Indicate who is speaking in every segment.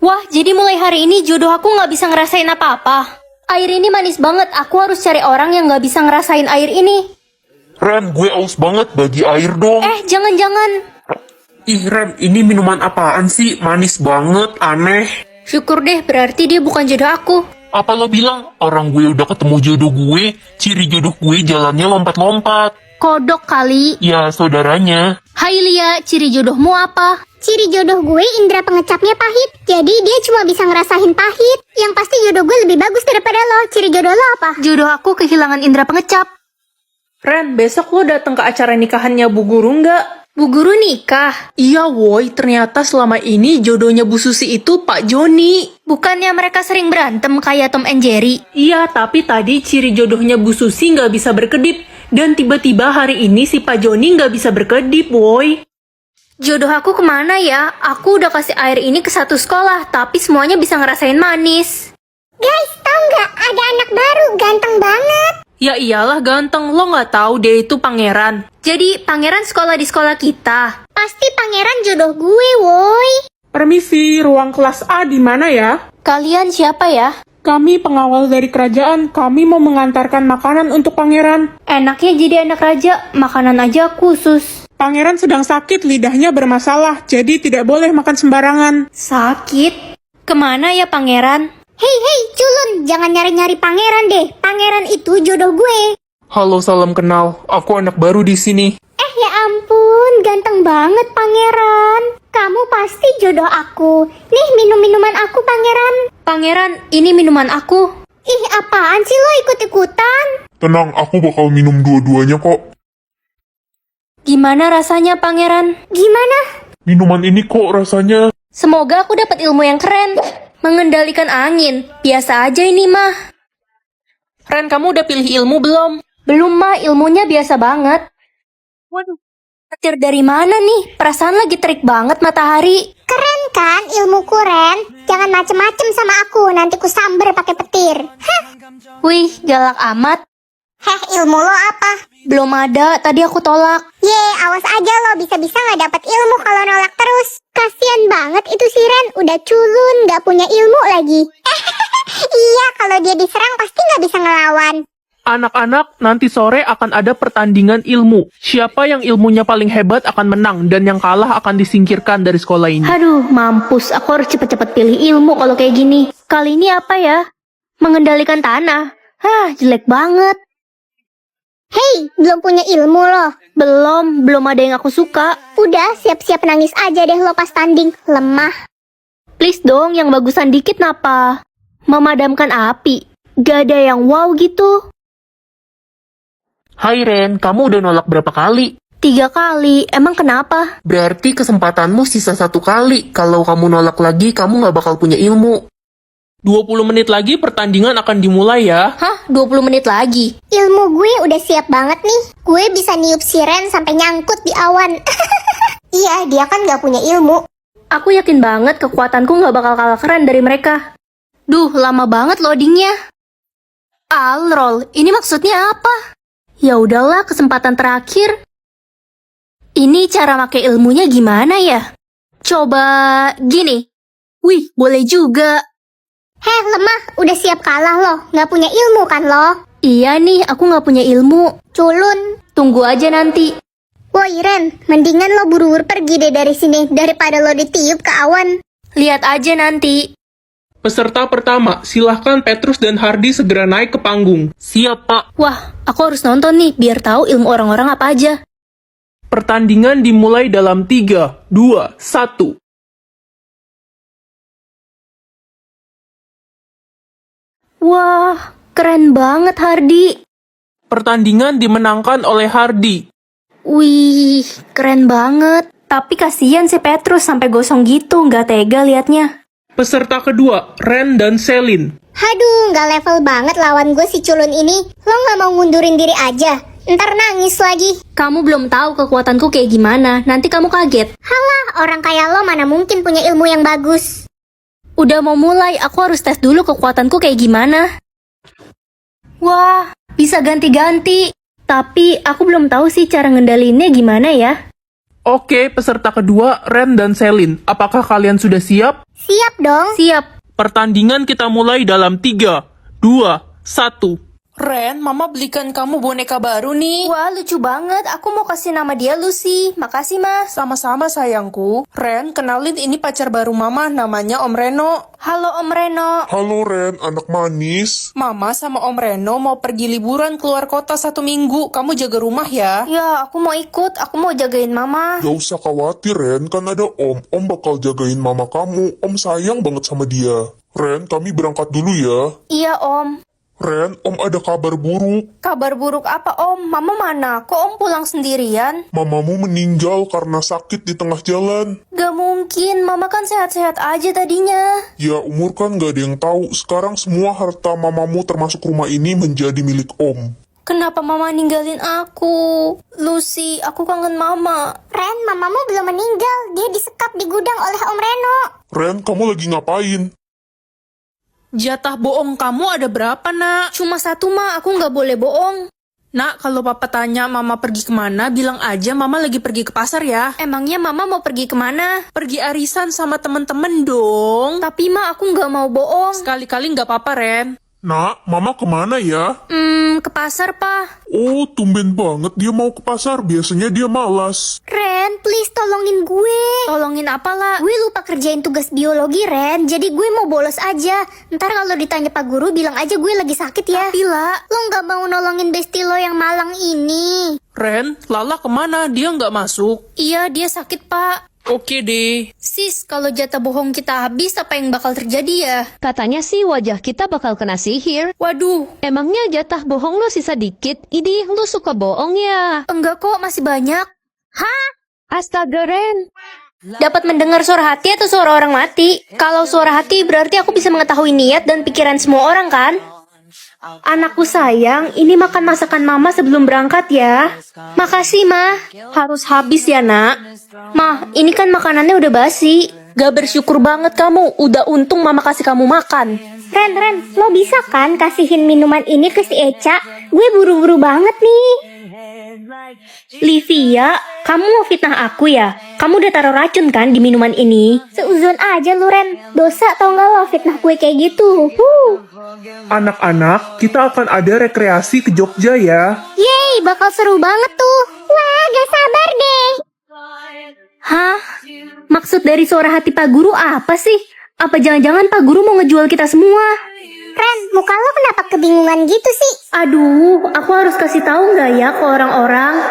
Speaker 1: Wah, jadi mulai hari ini jodoh aku nggak bisa ngerasain apa-apa. Air ini manis banget, aku harus cari orang yang nggak bisa ngerasain air ini.
Speaker 2: Ren, gue aus banget, bagi air dong.
Speaker 1: Jangan-jangan.
Speaker 2: Ih Ren, ini minuman apaan sih? Manis banget, aneh.
Speaker 1: Syukur deh, berarti dia bukan jodoh aku.
Speaker 2: Apa lo bilang? Orang gue udah ketemu jodoh gue, ciri jodoh gue jalannya lompat-lompat.
Speaker 1: Kodok kali.
Speaker 2: Ya, saudaranya.
Speaker 1: Hai Lia, ciri jodohmu apa?
Speaker 3: Ciri jodoh gue indera pengecapnya pahit. Jadi dia cuma bisa ngerasain pahit. Yang pasti jodoh gue lebih bagus daripada lo. Ciri jodoh lo apa?
Speaker 1: Jodoh aku kehilangan indera pengecap.
Speaker 4: Ren, besok lo datang ke acara nikahannya Bu Guru nggak?
Speaker 1: Bu Guru nikah?
Speaker 4: Iya woi, ternyata selama ini jodohnya Bu Susi itu Pak Joni.
Speaker 1: Bukannya mereka sering berantem kayak Tom and Jerry?
Speaker 4: Iya, tapi tadi ciri jodohnya Bu Susi nggak bisa berkedip. Dan tiba-tiba hari ini si Pak Joni nggak bisa berkedip woi.
Speaker 1: Jodoh aku kemana ya? Aku udah kasih air ini ke satu sekolah, tapi semuanya bisa ngerasain manis.
Speaker 3: Guys, tau nggak? Ada anak baru, ganteng banget.
Speaker 4: Ya iyalah ganteng, lo nggak tahu dia itu pangeran.
Speaker 1: Jadi pangeran sekolah di sekolah kita.
Speaker 3: Pasti pangeran jodoh gue, woi.
Speaker 5: Permisi, ruang kelas A di mana ya?
Speaker 1: Kalian siapa ya?
Speaker 5: Kami pengawal dari kerajaan. Kami mau mengantarkan makanan untuk pangeran.
Speaker 1: Enaknya jadi anak raja, makanan aja khusus.
Speaker 5: Pangeran sedang sakit, lidahnya bermasalah, jadi tidak boleh makan sembarangan.
Speaker 1: Sakit? Kemana ya pangeran?
Speaker 3: Hei, culun, jangan nyari-nyari pangeran deh. Pangeran itu jodoh gue.
Speaker 2: Halo, salam kenal. Aku anak baru di sini.
Speaker 3: Ya ampun, ganteng banget pangeran. Kamu pasti jodoh aku. Nih minum-minuman aku pangeran.
Speaker 1: Pangeran, ini minuman aku.
Speaker 3: Ih, apaan sih lo ikut-ikutan?
Speaker 2: Tenang, aku bakal minum dua-duanya kok.
Speaker 1: Gimana rasanya pangeran?
Speaker 3: Gimana?
Speaker 2: Minuman ini kok rasanya...
Speaker 1: Semoga aku dapat ilmu yang keren. Mengendalikan angin. Biasa aja ini mah.
Speaker 4: Ren, kamu udah pilih ilmu belum?
Speaker 1: Belum mah, ilmunya biasa banget. Waduh, petir dari mana nih? Perasaan lagi terik banget matahari.
Speaker 3: Keren kan ilmuku, Ren? Jangan macem-macem sama aku, nanti ku samber pakai petir. Hah?
Speaker 1: Wih, galak amat.
Speaker 3: Heh, ilmu lo apa?
Speaker 1: Belum ada, tadi aku tolak.
Speaker 3: Awas aja lo, bisa-bisa gak dapat ilmu kalau nolak terus. Kasian banget itu si Ren, udah culun, gak punya ilmu lagi. Iya, kalau dia diserang pasti gak bisa ngelawan.
Speaker 4: Anak-anak, nanti sore akan ada pertandingan ilmu. Siapa yang ilmunya paling hebat akan menang, dan yang kalah akan disingkirkan dari sekolah ini.
Speaker 1: Aduh, mampus. Aku harus cepet-cepet pilih ilmu kalau kayak gini. Kali ini apa ya? Mengendalikan tanah. Hah, jelek banget.
Speaker 3: Hei, belum punya ilmu lo.
Speaker 1: Belum ada yang aku suka.
Speaker 3: Udah, siap-siap nangis aja deh lo pas tanding. Lemah.
Speaker 1: Please dong, yang bagusan dikit napa? Memadamkan api. Gak ada yang wow gitu.
Speaker 2: Hai Ren, kamu udah nolak berapa kali?
Speaker 1: 3 kali, emang kenapa?
Speaker 2: Berarti kesempatanmu sisa 1 kali. Kalau kamu nolak lagi, kamu gak bakal punya ilmu.
Speaker 4: 20 menit lagi pertandingan akan dimulai ya.
Speaker 1: Hah, 20 menit lagi?
Speaker 3: Ilmu gue udah siap banget nih. Gue bisa niup si Ren sampai nyangkut di awan. Iya, dia kan gak punya ilmu.
Speaker 1: Aku yakin banget kekuatanku gak bakal kalah keren dari mereka. Duh, lama banget loadingnya. Alrol, ini maksudnya apa? Ya udahlah, kesempatan terakhir. Ini cara pakai ilmunya gimana ya? Coba gini. Wih, boleh juga.
Speaker 3: Heh, lemah. Udah siap kalah lo. Gak punya ilmu kan lo?
Speaker 1: Iya nih, aku gak punya ilmu.
Speaker 3: Culun.
Speaker 1: Tunggu aja nanti.
Speaker 3: Woi Ren, mendingan lo buru-buru pergi deh dari sini daripada lo ditiup ke awan.
Speaker 1: Lihat aja nanti.
Speaker 4: Peserta pertama, silahkan Petrus dan Hardy segera naik ke panggung.
Speaker 2: Siap, Pak.
Speaker 1: Wah, aku harus nonton nih biar tahu ilmu orang-orang apa aja.
Speaker 4: Pertandingan dimulai dalam 3, 2, 1.
Speaker 1: Wah, keren banget Hardy.
Speaker 4: Pertandingan dimenangkan oleh Hardy.
Speaker 1: Wih, keren banget. Tapi kasihan si Petrus sampai gosong gitu, nggak tega liatnya.
Speaker 4: Peserta kedua, Ren dan Selin.
Speaker 3: Haduh, gak level banget lawan gue si culun ini. Lo gak mau ngundurin diri aja? Ntar nangis lagi.
Speaker 1: Kamu belum tahu kekuatanku kayak gimana, nanti kamu kaget.
Speaker 3: Halah, orang kayak lo mana mungkin punya ilmu yang bagus.
Speaker 1: Udah mau mulai, aku harus tes dulu kekuatanku kayak gimana. Wah, bisa ganti-ganti. Tapi aku belum tahu sih cara ngendalinnya gimana ya.
Speaker 4: Oke, peserta kedua, Ren dan Selin. Apakah kalian sudah siap?
Speaker 3: Siap dong.
Speaker 1: Siap.
Speaker 4: Pertandingan kita mulai dalam 3, 2, 1.
Speaker 6: Ren, Mama belikan kamu boneka baru nih.
Speaker 1: Wah, lucu banget. Aku mau kasih nama dia Lucy. Makasih, Mas.
Speaker 6: Sama-sama sayangku. Ren, kenalin ini pacar baru Mama, namanya Om Reno.
Speaker 1: Halo, Om Reno.
Speaker 2: Halo Ren, anak manis.
Speaker 6: Mama sama Om Reno mau pergi liburan keluar kota 1 minggu. Kamu jaga rumah ya.
Speaker 1: Ya, aku mau ikut. Aku mau jagain Mama.
Speaker 2: Gak usah khawatir Ren, kan ada Om. Om bakal jagain mama kamu. Om sayang banget sama dia. Ren, kami berangkat dulu ya.
Speaker 1: Iya, Om.
Speaker 2: Ren, Om ada kabar buruk.
Speaker 1: Kabar buruk apa, Om? Mama mana? Kok Om pulang sendirian?
Speaker 2: Mamamu meninggal karena sakit di tengah jalan.
Speaker 1: Gak mungkin. Mama kan sehat-sehat aja tadinya.
Speaker 2: Ya, umur kan gak ada yang tahu. Sekarang semua harta mamamu termasuk rumah ini menjadi milik Om.
Speaker 1: Kenapa Mama ninggalin aku? Lucy, aku kangen Mama.
Speaker 3: Ren, mamamu belum meninggal. Dia disekap di gudang oleh Om Reno.
Speaker 2: Ren, kamu lagi ngapain?
Speaker 6: Jatah bohong kamu ada berapa, Nak?
Speaker 1: Cuma satu, Ma. Aku nggak boleh bohong.
Speaker 6: Nak, kalau Papa tanya Mama pergi kemana, bilang aja Mama lagi pergi ke pasar ya.
Speaker 1: Emangnya Mama mau pergi kemana?
Speaker 6: Pergi arisan sama temen-temen dong.
Speaker 1: Tapi, Ma, aku nggak mau bohong.
Speaker 6: Sekali-kali nggak apa-apa, Ren.
Speaker 2: Nak, mama kemana ya?
Speaker 1: Ke pasar, Pa.
Speaker 2: Oh, tumben banget dia mau ke pasar. Biasanya dia malas.
Speaker 3: Ren, please tolongin gue.
Speaker 1: Tolongin apa, lah?
Speaker 3: Gue lupa kerjain tugas biologi, Ren. Jadi gue mau bolos aja. Ntar kalau ditanya Pak Guru, bilang aja gue lagi sakit ya.
Speaker 1: Tapi, lah.
Speaker 3: Lo nggak mau nolongin besti lo yang malang ini.
Speaker 6: Ren, Lala kemana? Dia nggak masuk.
Speaker 1: Iya, dia sakit, Pak.
Speaker 6: Oke deh.
Speaker 1: Sis, kalau jatah bohong kita habis, apa yang bakal terjadi ya?
Speaker 7: Katanya sih wajah kita bakal kena sihir.
Speaker 1: Waduh,
Speaker 7: Emangnya jatah bohong lu sisa dikit? Idih, lu suka bohong ya?
Speaker 1: enggak kok, masih banyak.
Speaker 7: Astaga, Ren.
Speaker 1: Dapat mendengar suara hati atau suara orang mati? Kalau suara hati berarti aku bisa mengetahui niat dan pikiran semua orang kan? Anakku sayang, ini makan masakan Mama sebelum berangkat ya. Makasih, Ma. Harus habis ya, Nak. Ma, ini kan makanannya udah basi. Gak bersyukur banget kamu. Udah untung Mama kasih kamu makan.
Speaker 3: Ren, lo bisa kan kasihin minuman ini ke si Eca? Gue buru-buru banget nih.
Speaker 1: Livia, kamu mau fitnah aku ya? Kamu udah taruh racun kan di minuman ini?
Speaker 3: Seuzon aja lu, Ren. Dosa tau gak lo fitnah gue kayak gitu.
Speaker 4: Anak-anak, kita akan ada rekreasi ke Jogja ya.
Speaker 3: Yeay, bakal seru banget tuh. Wah, gak sabar deh.
Speaker 1: Hah? Maksud dari suara hati Pak Guru apa sih? Apa jangan-jangan Pak Guru mau ngejual kita semua?
Speaker 3: Ren, muka lo kenapa kebingungan gitu sih?
Speaker 1: Aduh, aku harus kasih tahu nggak ya ke orang-orang?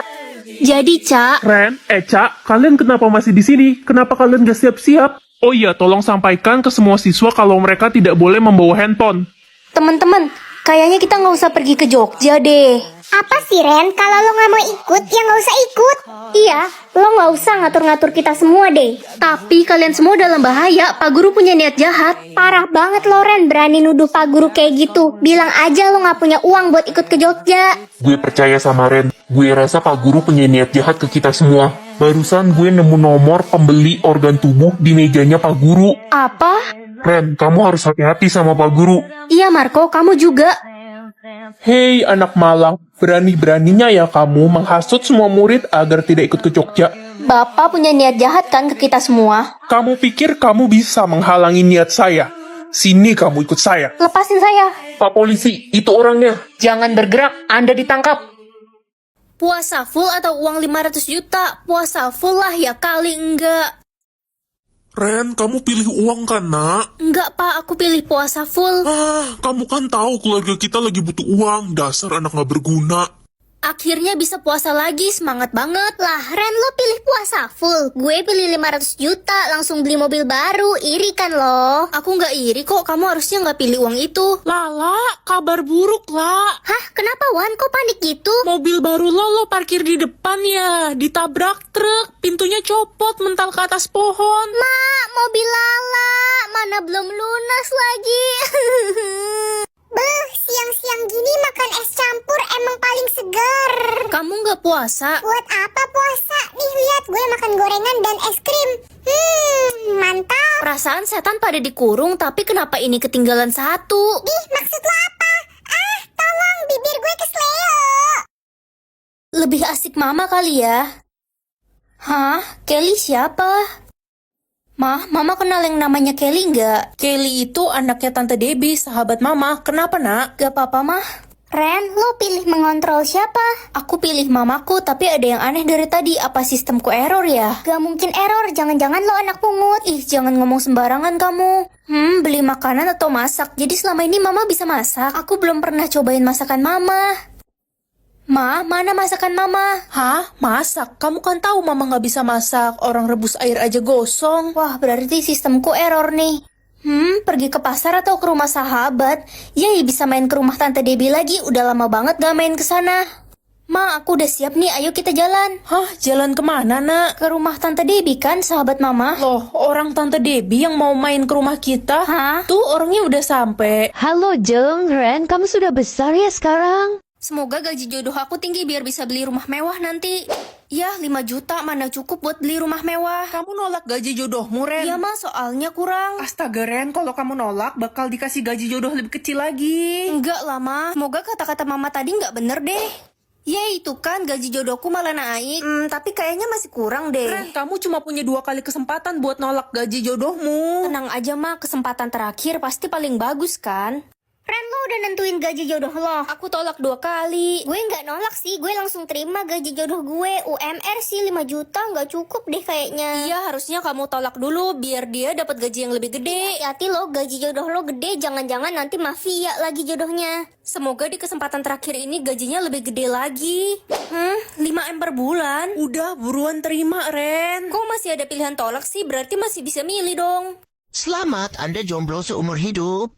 Speaker 1: Jadi, Ca,
Speaker 4: Ren, Eca, kalian kenapa masih di sini? Kenapa kalian gak siap-siap? Oh iya, tolong sampaikan ke semua siswa kalau mereka tidak boleh membawa handphone.
Speaker 1: teman-teman, kayaknya kita nggak usah pergi ke Jogja deh.
Speaker 3: Apa sih, Ren? Kalau lo gak mau ikut, ya gak usah ikut.
Speaker 1: Iya, lo nggak usah ngatur-ngatur kita semua deh. Tapi kalian semua dalam bahaya, Pak Guru punya niat jahat.
Speaker 3: Parah banget lo, Ren, berani nuduh Pak Guru kayak gitu. Bilang aja lo gak punya uang buat ikut ke Jogja.
Speaker 2: Gue percaya sama Ren. Gue rasa Pak Guru punya niat jahat ke kita semua. Barusan gue nemu nomor pembeli organ tubuh di mejanya Pak Guru.
Speaker 1: Apa?
Speaker 2: Ren, kamu harus hati-hati sama Pak Guru.
Speaker 1: Iya, Marco, kamu juga.
Speaker 4: Hei anak malang, berani-beraninya ya kamu menghasut semua murid agar tidak ikut ke Jogja.
Speaker 1: Bapak punya niat jahat kan ke kita semua?
Speaker 4: Kamu pikir kamu bisa menghalangi niat saya? Sini kamu ikut saya.
Speaker 1: Lepasin saya.
Speaker 2: Pak polisi, itu orangnya.
Speaker 1: Jangan bergerak, Anda ditangkap. Puasa full atau uang 500 juta? Puasa full lah ya kali enggak.
Speaker 2: Ren, kamu pilih uang kan, nak?
Speaker 1: Enggak, Pak, aku pilih puasa full.
Speaker 2: Kamu kan tahu keluarga kita lagi butuh uang. Dasar anak gak berguna.
Speaker 1: Akhirnya bisa puasa lagi, semangat banget.
Speaker 3: Lah, Ren, lo pilih puasa full. Gue pilih 500 juta, langsung beli mobil baru. Iri kan lo?
Speaker 1: Aku nggak iri kok, kamu harusnya nggak pilih uang itu.
Speaker 6: Lala, kabar buruk lah.
Speaker 3: Hah, kenapa, Wan? Kok panik gitu?
Speaker 6: Mobil baru lo parkir di depan ya. Ditabrak truk, pintunya copot mental ke atas pohon.
Speaker 3: Mak, mobil Lala. Mana belum lunas lagi. Beuh, siang-siang gini makan es campur emang paling segar.
Speaker 1: Kamu nggak puasa?
Speaker 3: Buat apa puasa? Nih, lihat gue makan gorengan dan es krim. Mantap.
Speaker 1: Perasaan setan pada dikurung, tapi kenapa ini ketinggalan satu?
Speaker 3: Ih, maksud lo apa? Ah, tolong, bibir gue kesleo.
Speaker 1: Lebih asik mama kali ya. Hah? Kelly siapa? Mama kenal yang namanya Kelly nggak?
Speaker 6: Kelly itu anaknya Tante Debbie, sahabat Mama. Kenapa, Nak?
Speaker 1: Gak apa-apa, Mah.
Speaker 3: Ren, lo pilih mengontrol siapa?
Speaker 1: Aku pilih mamaku, tapi ada yang aneh dari tadi. Apa sistemku error ya?
Speaker 3: Gak mungkin error, jangan-jangan lo anak pungut.
Speaker 1: Ih, jangan ngomong sembarangan kamu. Beli makanan atau masak? Jadi selama ini mama bisa masak? Aku belum pernah cobain masakan mama. Ma, mana masakan mama?
Speaker 6: Hah? Masak? Kamu kan tahu Mama nggak bisa masak. Orang rebus air aja gosong.
Speaker 1: Wah, berarti sistemku error nih. Pergi ke pasar atau ke rumah sahabat? Yay, bisa main ke rumah Tante Debbie lagi. Udah lama banget gak main ke sana. Ma, aku udah siap nih. Ayo kita jalan.
Speaker 6: Hah? Jalan kemana, Nak?
Speaker 1: Ke rumah Tante Debbie kan, sahabat mama.
Speaker 6: Loh, orang Tante Debbie yang mau main ke rumah kita?
Speaker 1: Hah?
Speaker 6: Tuh, orangnya udah sampai.
Speaker 7: Halo Jeng, Ren, kamu sudah besar ya sekarang?
Speaker 1: Semoga gaji jodoh aku tinggi biar bisa beli rumah mewah nanti. Ya, 5 juta mana cukup buat beli rumah mewah.
Speaker 6: Kamu nolak gaji jodohmu, Ren?
Speaker 1: Iya, Ma, soalnya kurang.
Speaker 4: Astaga Ren, kalau kamu nolak bakal dikasih gaji jodoh lebih kecil lagi.
Speaker 1: Enggak lah, Ma. Semoga kata-kata mama tadi nggak bener deh. Ya, itu kan gaji jodohku malah naik. Tapi kayaknya masih kurang deh.
Speaker 6: Ren, kamu cuma punya 2 kali kesempatan buat nolak gaji jodohmu.
Speaker 1: Tenang aja, Ma. Kesempatan terakhir pasti paling bagus kan?
Speaker 3: Ren, lo udah nentuin gaji jodoh lo.
Speaker 1: Aku tolak 2 kali.
Speaker 3: Gue nggak nolak sih, gue langsung terima gaji jodoh gue. UMR sih 5 juta nggak cukup deh kayaknya.
Speaker 1: Iya, harusnya kamu tolak dulu biar dia dapat gaji yang lebih gede.
Speaker 3: Hati-hati lo, gaji jodoh lo gede, jangan-jangan nanti mafia lagi jodohnya.
Speaker 1: Semoga di kesempatan terakhir ini gajinya lebih gede lagi. 5M per bulan.
Speaker 6: Udah, buruan terima, Ren.
Speaker 1: Kok masih ada pilihan tolak sih? Berarti masih bisa milih dong.
Speaker 8: Selamat, Anda jomblo seumur hidup.